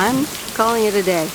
I'm calling it a day.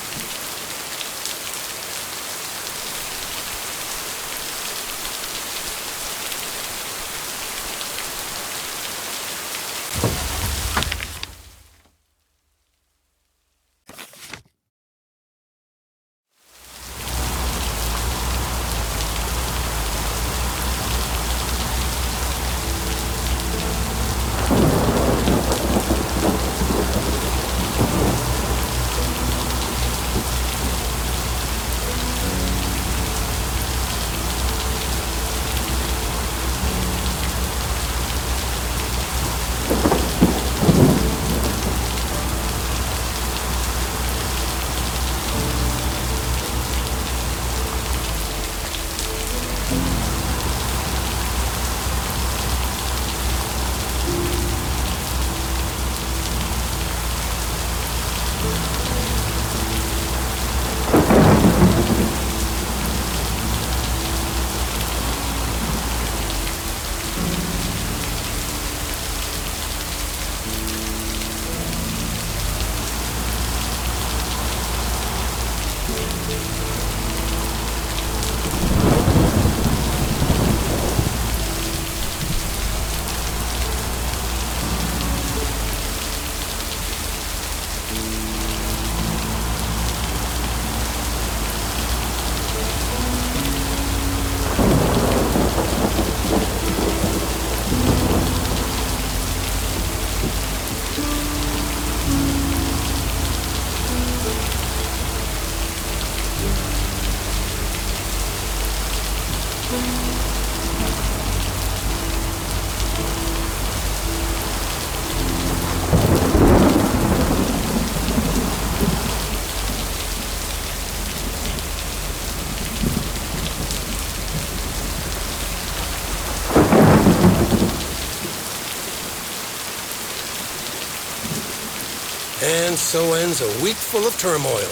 And so ends a week full of turmoil.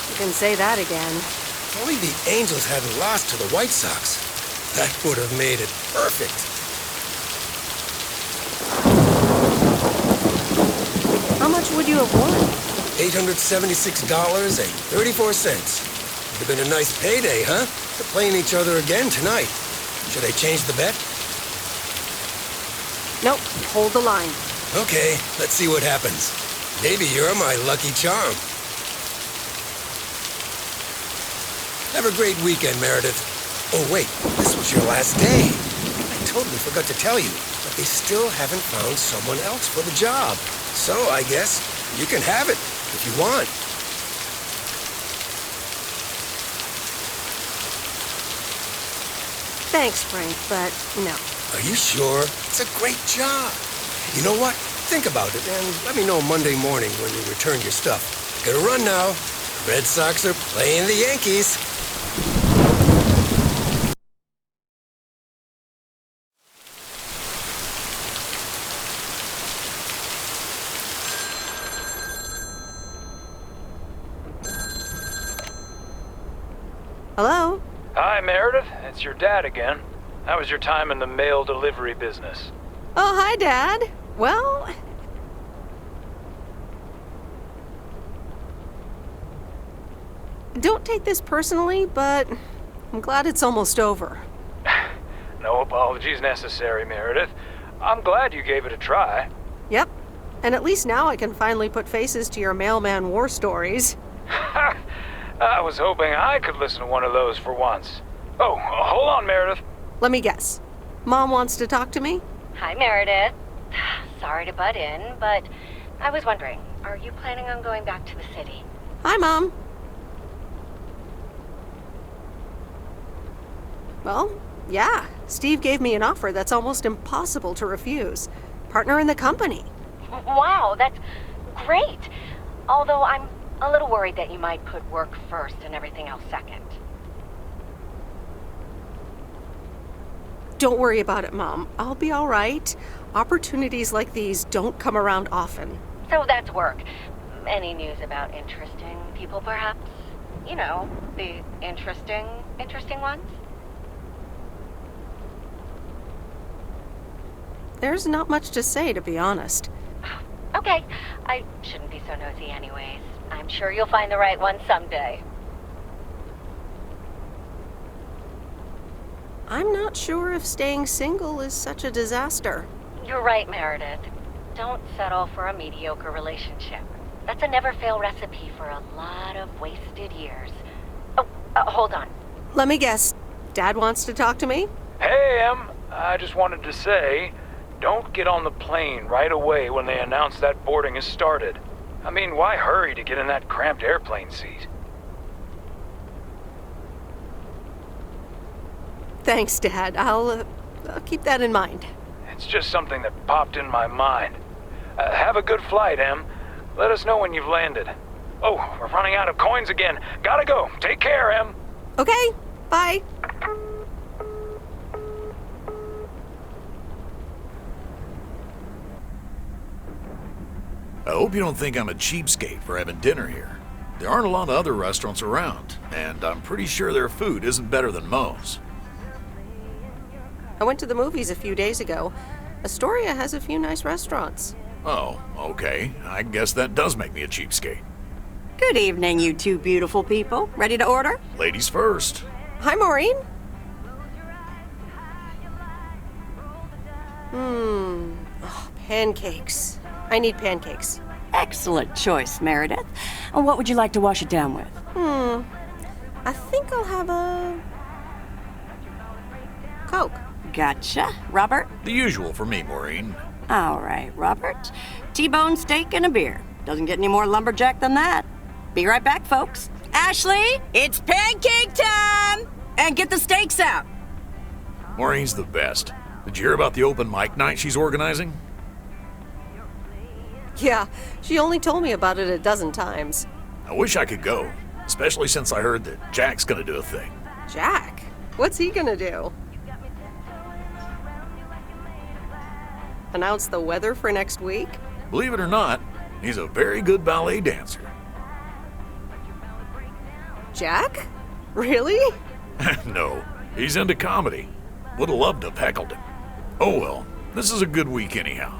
You can say that again. If only the Angels hadn't lost to the White Sox. That would have made it perfect. How much would you have won? $876.34. Would have been a nice payday, huh? They're playing each other again tonight. Should I change the bet? Nope, hold the line. Okay, let's see what happens. Maybe you're my lucky charm. Have a great weekend, Meredith. Oh, wait, this was your last day. I totally forgot to tell you, but they still haven't found someone else for the job. So I guess you can have it if you want. Thanks, Frank, but no. Are you sure? It's a great job. You know what? Think about it and let me know Monday morning when you return your stuff. Gotta run now. The Red Sox are playing the Yankees. Hello? Hi, Meredith. It's your dad again. How was your time in the mail delivery business? Oh, hi, Dad. Well... Don't take this personally, but I'm glad it's almost over. No apologies necessary, Meredith. I'm glad you gave it a try. Yep. And at least now I can finally put faces to your mailman war stories. I was hoping I could listen to one of those for once. Oh, hold on, Meredith. Let me guess. Mom wants to talk to me? Hi, Meredith. Sorry to butt in, but I was wondering, are you planning on going back to the city? Hi, Mom. Well, yeah. Steve gave me an offer that's almost impossible to refuse. Partner in the company. Wow, that's great. Although I'm a little worried that you might put work first and everything else second. Don't worry about it, Mom. I'll be all right. Opportunities like these don't come around often. So that's work. Any news about interesting people, perhaps? You know, the interesting ones? There's not much to say, to be honest. Okay, I shouldn't be so nosy anyways. I'm sure you'll find the right one someday. I'm not sure if staying single is such a disaster. You're right, Meredith. Don't settle for a mediocre relationship. That's a never-fail recipe for a lot of wasted years. Oh, hold on. Let me guess. Dad wants to talk to me? Hey, Em. I just wanted to say, don't get on the plane right away when they announce that boarding has started. I mean, why hurry to get in that cramped airplane seat? Thanks, Dad. I'll keep that in mind. It's just something that popped in my mind. Have a good flight, Em. Let us know when you've landed. Oh, we're running out of coins again. Gotta go. Take care, Em. Okay, bye. I hope you don't think I'm a cheapskate for having dinner here. There aren't a lot of other restaurants around, and I'm pretty sure their food isn't better than Moe's. I went to the movies a few days ago. Astoria has a few nice restaurants. Oh, okay. I guess that does make me a cheapskate. Good evening, you two beautiful people. Ready to order? Ladies first. Hi, Maureen. Pancakes. I need pancakes. Excellent choice, Meredith. And what would you like to wash it down with? I think I'll have a Coke. Gotcha. Robert? The usual for me, Maureen. All right, Robert. T-bone steak and a beer. Doesn't get any more lumberjack than that. Be right back, folks. Ashley, it's pancake time! And get the steaks out. Maureen's the best. Did you hear about the open mic night she's organizing? Yeah, she only told me about it a dozen times. I wish I could go, especially since I heard that Jack's gonna do a thing. Jack? What's he gonna do? Announce the weather for next week? Believe it or not, he's a very good ballet dancer. Jack? Really? No, he's into comedy. Would've loved to have heckled him. Oh well, this is a good week anyhow.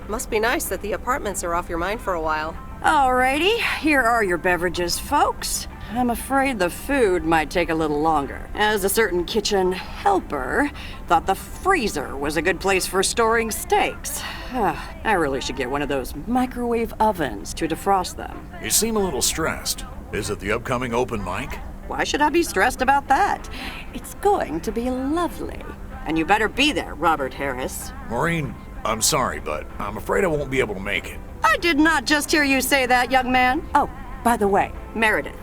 Must be nice that the apartments are off your mind for a while. Alrighty, here are your beverages, folks. I'm afraid the food might take a little longer, as a certain kitchen helper thought the freezer was a good place for storing steaks. I really should get one of those microwave ovens to defrost them. You seem a little stressed. Is it the upcoming open mic? Why should I be stressed about that? It's going to be lovely. And you better be there, Robert Harris. Maureen, I'm sorry, but I'm afraid I won't be able to make it. I did not just hear you say that, young man. Oh, by the way, Meredith,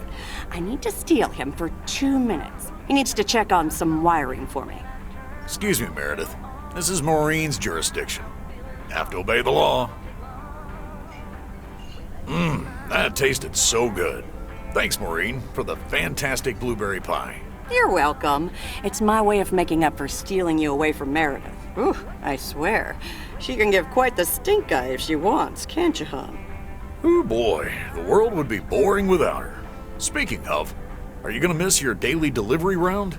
I need to steal him for 2 minutes. He needs to check on some wiring for me. Excuse me, Meredith. This is Maureen's jurisdiction. Have to obey the law. That tasted so good. Thanks, Maureen, for the fantastic blueberry pie. You're welcome. It's my way of making up for stealing you away from Meredith. Ooh, I swear. She can give quite the stink eye if she wants, can't you, hon? Oh boy, the world would be boring without her. Speaking of, are you gonna miss your daily delivery round?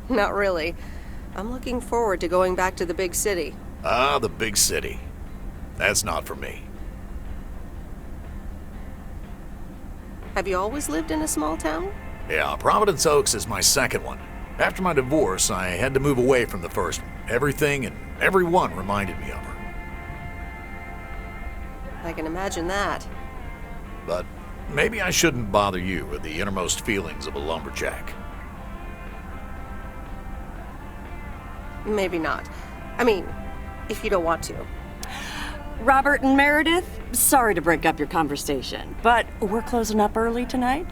Not really. I'm looking forward to going back to the big city. Ah, the big city. That's not for me. Have you always lived in a small town? Yeah, Providence Oaks is my second one. After my divorce, I had to move away from the first one. Everything and everyone reminded me of her. I can imagine that. But maybe I shouldn't bother you with the innermost feelings of a lumberjack. Maybe not. I mean, if you don't want to. Robert and Meredith, sorry to break up your conversation, but we're closing up early tonight.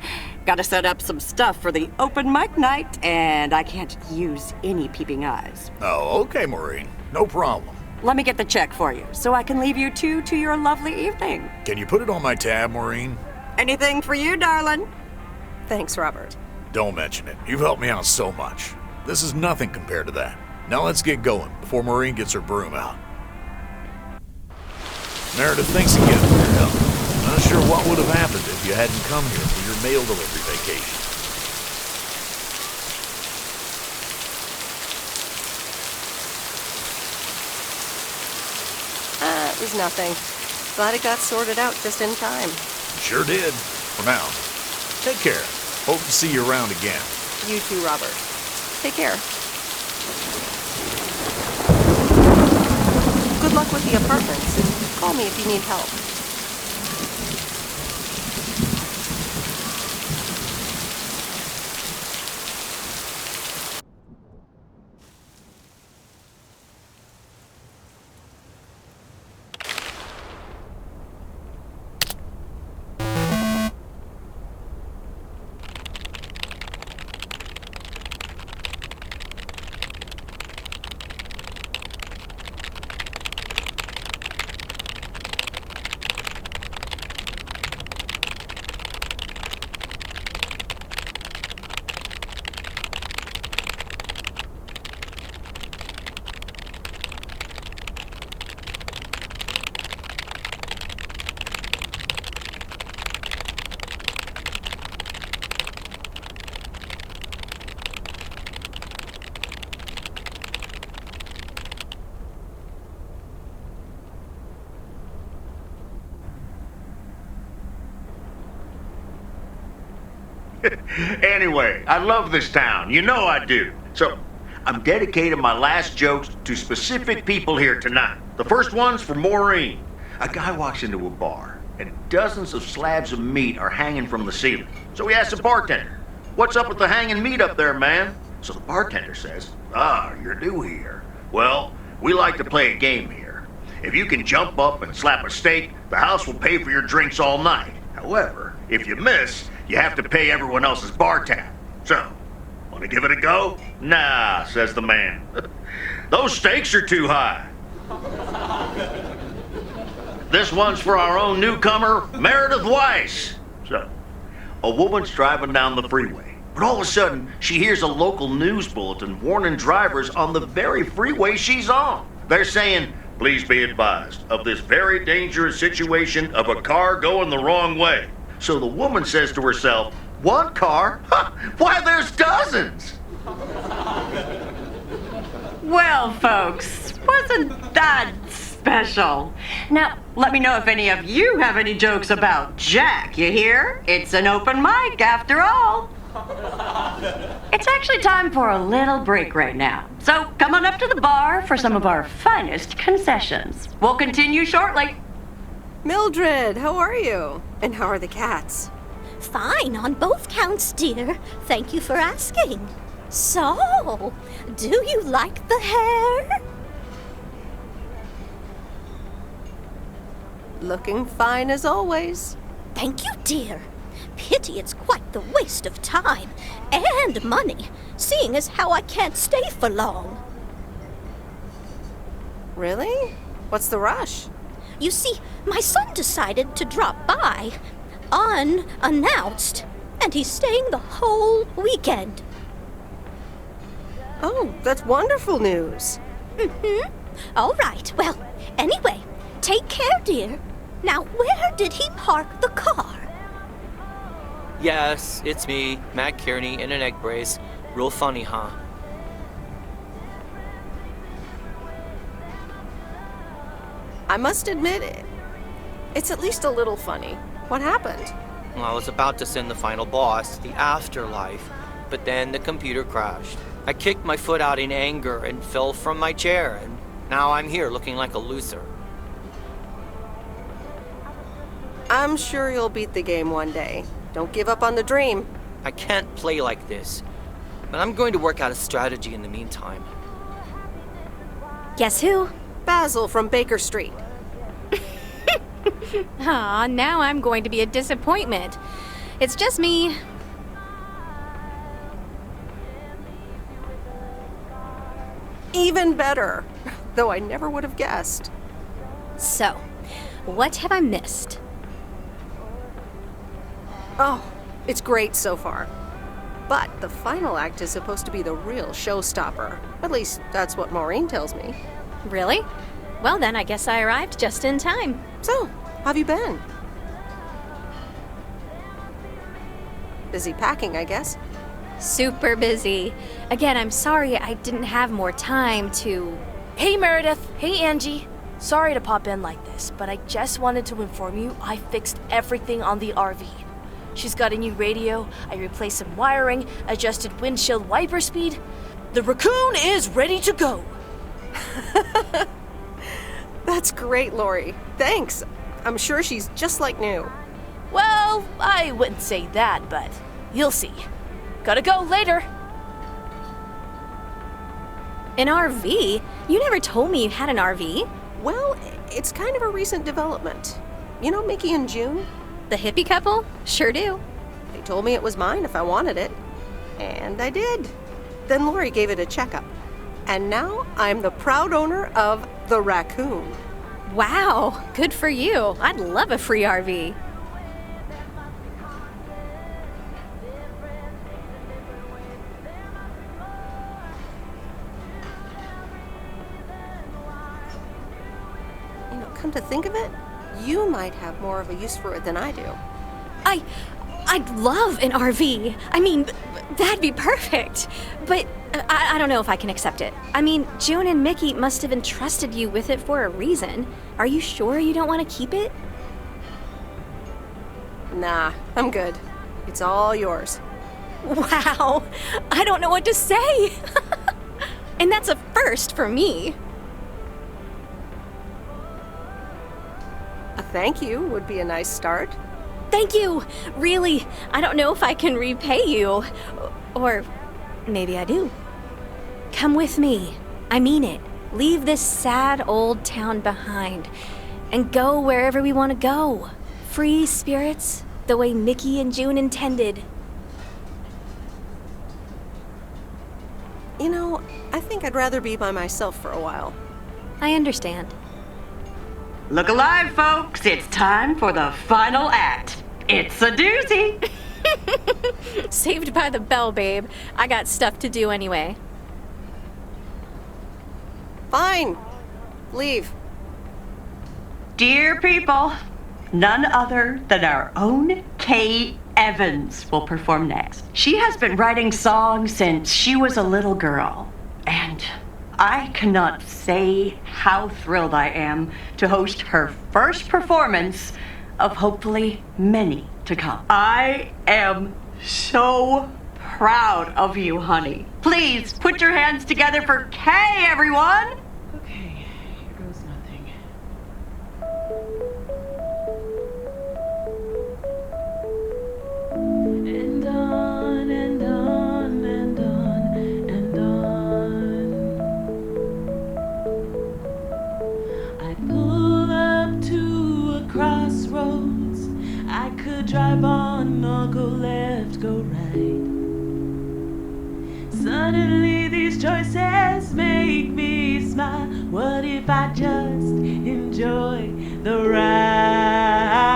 Gotta set up some stuff for the open mic night, and I can't use any peeping eyes. Oh, okay, Maureen. No problem. Let me get the check for you, so I can leave you two to your lovely evening. Can you put it on my tab, Maureen? Anything for you, darling? Thanks, Robert. Don't mention it. You've helped me out so much. This is nothing compared to that. Now let's get going before Maureen gets her broom out. Meredith, thanks again for your help. Not sure what would have happened if you hadn't come here for your mail delivery vacation. was nothing. Glad it got sorted out just in time. Sure did. For now. Take care. Hope to see you around again. You too, Robert. Take care. Good luck with the apartments. Call me if you need help. Anyway, I love this town. You know I do. So, I'm dedicating my last jokes to specific people here tonight. The first one's for Maureen. A guy walks into a bar, and dozens of slabs of meat are hanging from the ceiling. So he asks the bartender, "What's up with the hanging meat up there, man?" So the bartender says, "You're new here. Well, we like to play a game here. If you can jump up and slap a steak, the house will pay for your drinks all night. However, if you miss, you have to pay everyone else's bar tab. So, want to give it a go?" "Nah," says the man. "Those stakes are too high." This one's for our own newcomer, Meredith Weiss. So, a woman's driving down the freeway, but all of a sudden, she hears a local news bulletin warning drivers on the very freeway she's on. They're saying, "Please be advised of this very dangerous situation of a car going the wrong way." So the woman says to herself, "One car? Why, there's dozens!" Well, folks, wasn't that special? Now, let me know if any of you have any jokes about Jack, you hear? It's an open mic after all. It's actually time for a little break right now. So come on up to the bar for some of our finest concessions. We'll continue shortly. Mildred, how are you? And how are the cats? Fine on both counts, dear. Thank you for asking. So, do you like the hair? Looking fine as always. Thank you, dear. Pity it's quite the waste of time and money, seeing as how I can't stay for long. Really? What's the rush? You see, my son decided to drop by, unannounced, and he's staying the whole weekend. Oh, that's wonderful news. Mm-hmm. All right. Well, anyway, take care, dear. Now, where did he park the car? Yes, it's me, Matt Kearney, in an egg brace. Real funny, huh? I must admit it's at least a little funny. What happened? Well, I was about to send the final boss, the afterlife, but then the computer crashed. I kicked my foot out in anger and fell from my chair, and now I'm here looking like a loser. I'm sure you'll beat the game one day. Don't give up on the dream. I can't play like this, but I'm going to work out a strategy in the meantime. Guess who? Basil from Baker Street. Aw, now I'm going to be a disappointment. It's just me. Even better. Though I never would have guessed. So, what have I missed? Oh, it's great so far. But the final act is supposed to be the real showstopper. At least, that's what Maureen tells me. Really? Well then, I guess I arrived just in time. So, how have you been? Busy packing, I guess. Super busy. Again, I'm sorry I didn't have more time to... Hey Meredith, hey Angie. Sorry to pop in like this, but I just wanted to inform you I fixed everything on the RV. She's got a new radio, I replaced some wiring, adjusted windshield wiper speed. The raccoon is ready to go. That's great, Lori. Thanks. I'm sure she's just like new. Well, I wouldn't say that, but you'll see. Gotta go later. An RV? You never told me you had an RV. Well, it's kind of a recent development. You know Mickey and June? The hippie couple? Sure do. They told me it was mine if I wanted it. And I did. Then Lori gave it a checkup. And now I'm the proud owner of the raccoon. Wow, good for you. I'd love a free RV. You know, come to think of it, you might have more of a use for it than I do. I'd love an RV. I mean, that'd be perfect. But I don't know if I can accept it. I mean, June and Mickey must have entrusted you with it for a reason. Are you sure you don't want to keep it? Nah, I'm good. It's all yours. Wow, I don't know what to say. And that's a first for me. A thank you would be a nice start. Thank you. Really, I don't know if I can repay you. Or maybe I do. Come with me. I mean it. Leave this sad old town behind and go wherever we want to go. Free spirits, the way Mickey and June intended. You know, I think I'd rather be by myself for a while. I understand. Look alive, folks. It's time for the final act. It's a doozy. Saved by the bell, babe. I got stuff to do anyway. Fine. Leave. Dear people, none other than our own Kay Evans will perform next. She has been writing songs since she was a little girl, and I cannot say how thrilled I am to host her first performance of hopefully many to come. I am so proud of you, honey. Please put your hands together for Kay, everyone. Okay, here goes nothing. And on and on and on and on. I pull up to a crossroads. I could drive on or go left, go right. Suddenly these choices make me smile. What if I just enjoy the ride?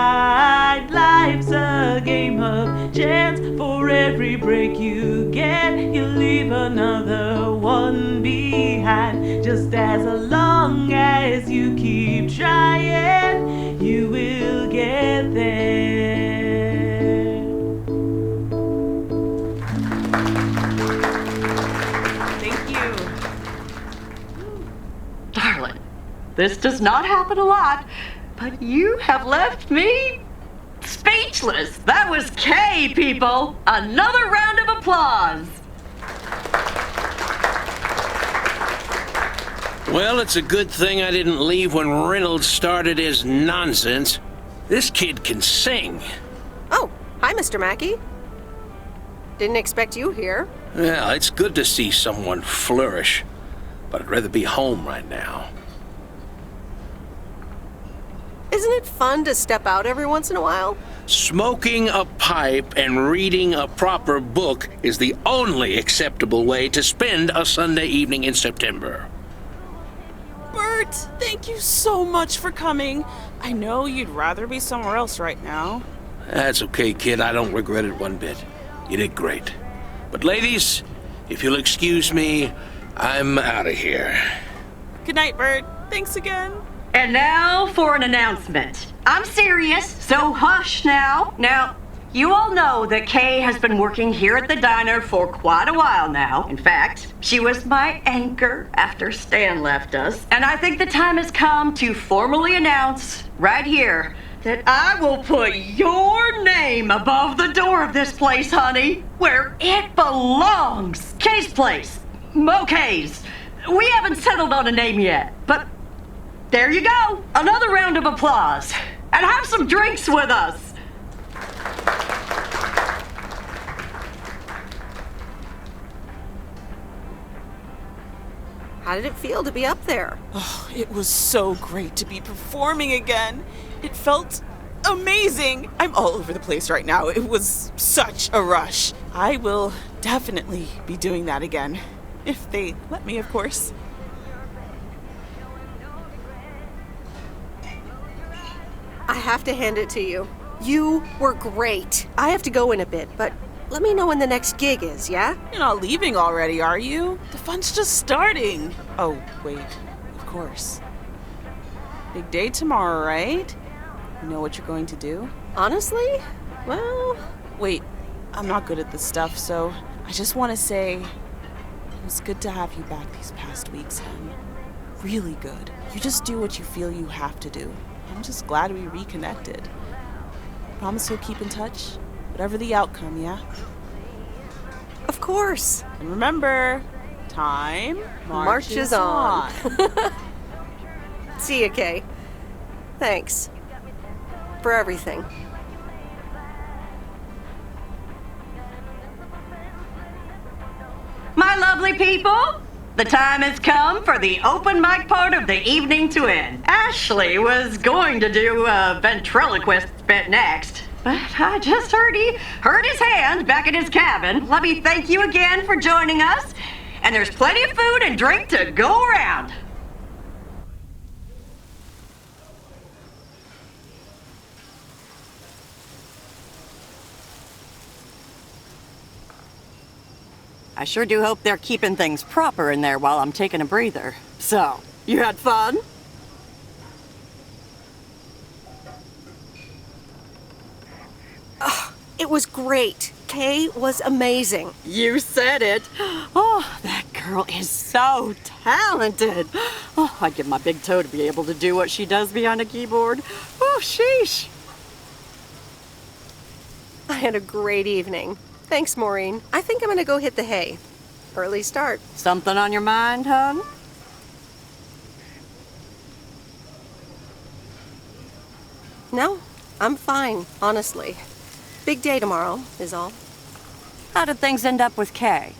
Life's a game of chance. For every break you get, you leave another one behind. Just as long as you keep trying, you will get there. Thank you. Darling, this does not happen a lot, but you have left me speechless. That was Kay, people. Another round of applause. Well, it's a good thing I didn't leave when Reynolds started his nonsense. This kid can sing. Oh, hi, Mr. Mackey. Didn't expect you here. Well, it's good to see someone flourish, but I'd rather be home right now. Isn't it fun to step out every once in a while? Smoking a pipe and reading a proper book is the only acceptable way to spend a Sunday evening in September. Bert, thank you so much for coming. I know you'd rather be somewhere else right now. That's okay, kid. I don't regret it one bit. You did great. But ladies, if you'll excuse me, I'm out of here. Good night, Bert. Thanks again. And now for an announcement. I'm serious, so hush now. Now, You all know that Kay has been working here at the diner for quite a while now. In fact, she was my anchor after Stan left us. And I think the time has come to formally announce right here that I will put your name above the door of this place, honey, where it belongs. Kay's place. Mo Kay's. We haven't settled on a name yet, but there you go. Another round of applause. And have some drinks with us. How did it feel to be up there? Oh, it was so great to be performing again. It felt amazing. I'm all over the place right now. It was such a rush. I will definitely be doing that again. If they let me, of course. I have to hand it to you. You were great. I have to go in a bit, but let me know when the next gig is, yeah? You're not leaving already, are you? The fun's just starting. Oh, wait. Of course. Big day tomorrow, right? You know what you're going to do? Honestly? Well... Wait, I'm not good at this stuff, so I just want to say it was good to have you back these past weeks, Hen. Really good. You just do what you feel you have to do. I'm just glad we reconnected. Promise you'll keep in touch? Whatever the outcome, yeah? Of course. And remember, time marches on. See ya, Kay. Thanks. For everything. My lovely people, the time has come for the open mic part of the evening to end. Ashley was going to do a ventriloquist bit next, but I just heard he hurt his hand back in his cabin. Let me thank you again for joining us, and there's plenty of food and drink to go around. I sure do hope they're keeping things proper in there while I'm taking a breather. So, you had fun? It was great. Kay was amazing. You said it. Oh, that girl is so talented. Oh, I'd give my big toe to be able to do what she does behind a keyboard. Oh, sheesh. I had a great evening. Thanks, Maureen. I think I'm gonna go hit the hay. Early start. Something on your mind, hon? No, I'm fine, honestly. Big day tomorrow, is all. How did things end up with Kay?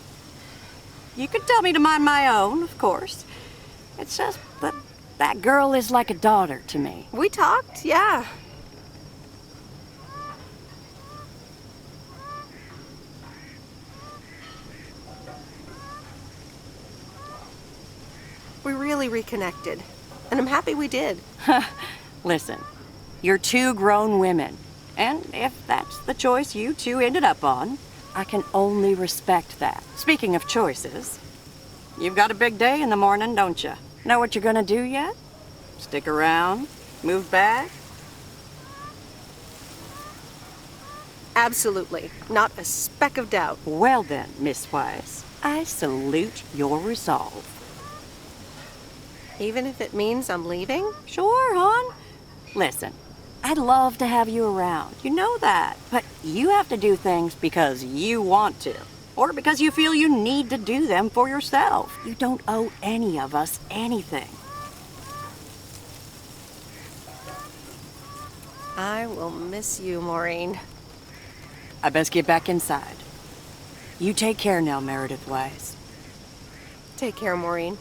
You could tell me to mind my own, of course. It's just that that girl is like a daughter to me. We talked, yeah. We really reconnected, and I'm happy we did. Listen, you're two grown women, and if that's the choice you two ended up on, I can only respect that. Speaking of choices, you've got a big day in the morning, don't you? Know what you're gonna do yet? Stick around? Move back? Absolutely. Not a speck of doubt. Well then, Miss Weiss, I salute your resolve. Even if it means I'm leaving? Sure, hon. Listen, I'd love to have you around. You know that. But you have to do things because you want to. Or because you feel you need to do them for yourself. You don't owe any of us anything. I will miss you, Maureen. I best get back inside. You take care now, Meredith Weiss. Take care, Maureen.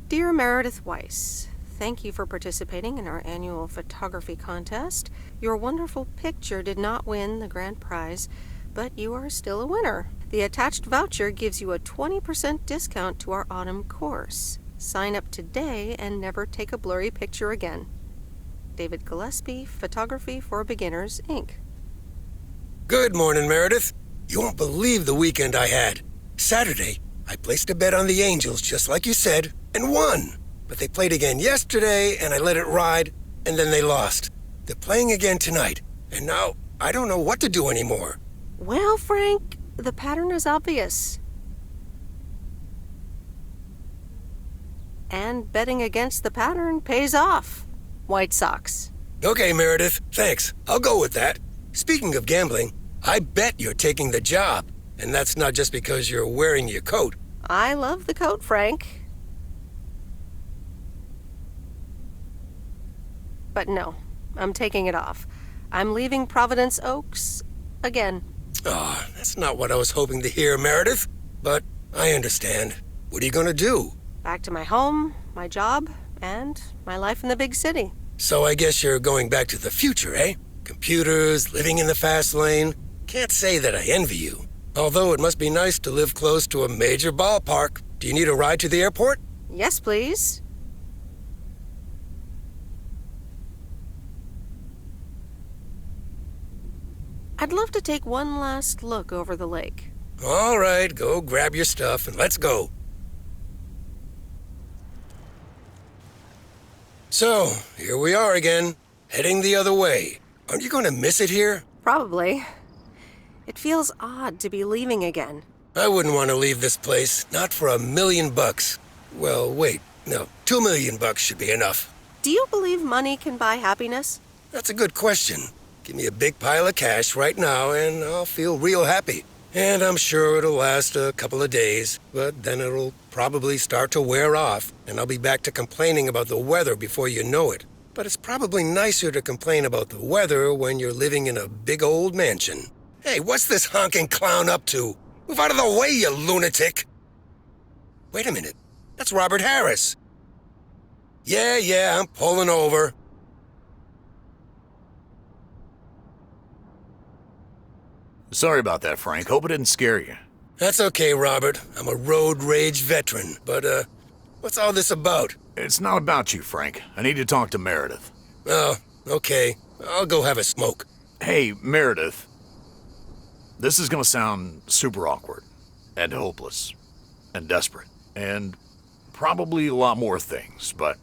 Dear Meredith Weiss, thank you for participating in our annual photography contest. Your wonderful picture did not win the grand prize, but you are still a winner. The attached voucher gives you a 20% discount to our autumn course. Sign up today and never take a blurry picture again. David Gillespie, Photography for Beginners, Inc. Good morning, Meredith. You won't believe the weekend I had. Saturday, I placed a bet on the Angels, just like you said, and won. But they played again yesterday, and I let it ride, and then they lost. They're playing again tonight, and now I don't know what to do anymore. Well, Frank, the pattern is obvious. And betting against the pattern pays off. White Sox. Okay, Meredith, thanks. I'll go with that. Speaking of gambling, I bet you're taking the job. And that's not just because you're wearing your coat. I love the coat, Frank. But no, I'm taking it off. I'm leaving Providence Oaks again. Oh, that's not what I was hoping to hear, Meredith. But I understand. What are you going to do? Back to my home, my job, and my life in the big city. So I guess you're going back to the future, eh? Computers, living in the fast lane. Can't say that I envy you. Although it must be nice to live close to a major ballpark. Do you need a ride to the airport? Yes, please. I'd love to take one last look over the lake. All right, go grab your stuff and let's go. So, here we are again, heading the other way. Aren't you going to miss it here? Probably. It feels odd to be leaving again. I wouldn't want to leave this place, not for $1 million. Well, wait, no, $2 million should be enough. Do you believe money can buy happiness? That's a good question. Give me a big pile of cash right now and I'll feel real happy. And I'm sure it'll last a couple of days, but then it'll probably start to wear off, and I'll be back to complaining about the weather before you know it. But it's probably nicer to complain about the weather when you're living in a big old mansion. Hey, what's this honking clown up to? Move out of the way, you lunatic! Wait a minute, that's Robert Harris. Yeah, I'm pulling over. Sorry about that, Frank. Hope it didn't scare you. That's okay, Robert. I'm a road rage veteran. But, what's all this about? It's not about you, Frank. I need to talk to Meredith. Oh, okay. I'll go have a smoke. Hey, Meredith. This is gonna sound super awkward, and hopeless, and desperate, and probably a lot more things, but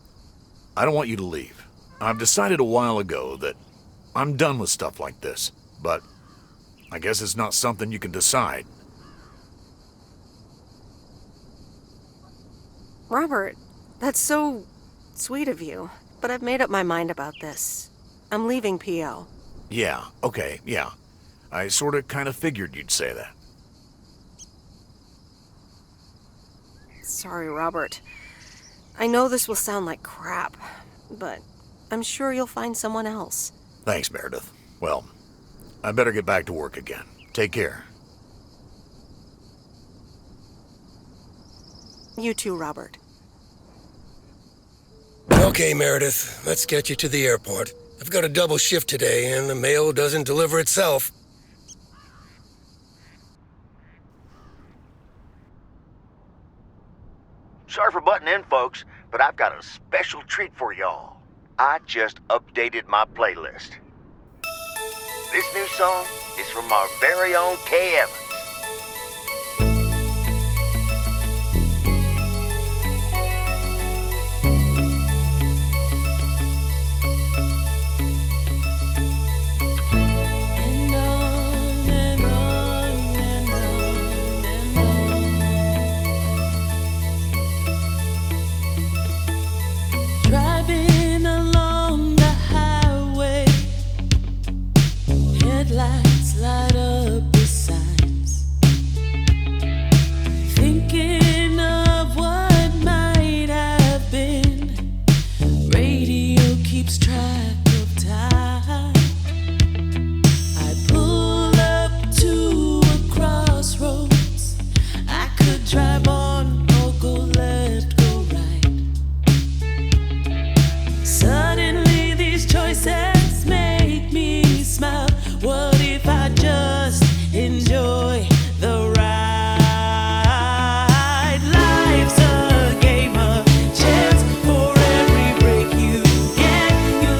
I don't want you to leave. I've decided a while ago that I'm done with stuff like this, but I guess it's not something you can decide. Robert, that's so sweet of you, but I've made up my mind about this. I'm leaving PO. Yeah, okay, yeah. I sorta kinda figured you'd say that. Sorry, Robert. I know this will sound like crap, but I'm sure you'll find someone else. Thanks, Meredith. Well, I better get back to work again. Take care. You too, Robert. Okay, Meredith, let's get you to the airport. I've got a double shift today, and the mail doesn't deliver itself. Sorry for butting in, folks, but I've got a special treat for y'all. I just updated my playlist. This new song is from our very own Kay Evans. Driving along the highway, headlights light up the signs. Thinking of what might have been. Radio keeps track of time. I pull up to a crossroads. I could drive on or go left, go right. Suddenly these choices make me smile. What if I just enjoy the ride? Life's a game of chance. For every break you get, you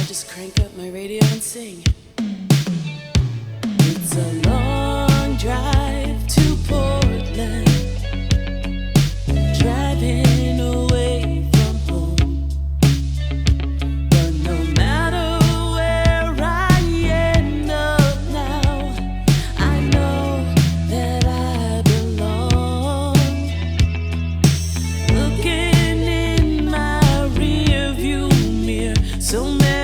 just crank up my radio and sing. It's a long drive to Portland, driving away from home. But no matter where I end up now, I know that I belong. Looking in my rearview mirror, so many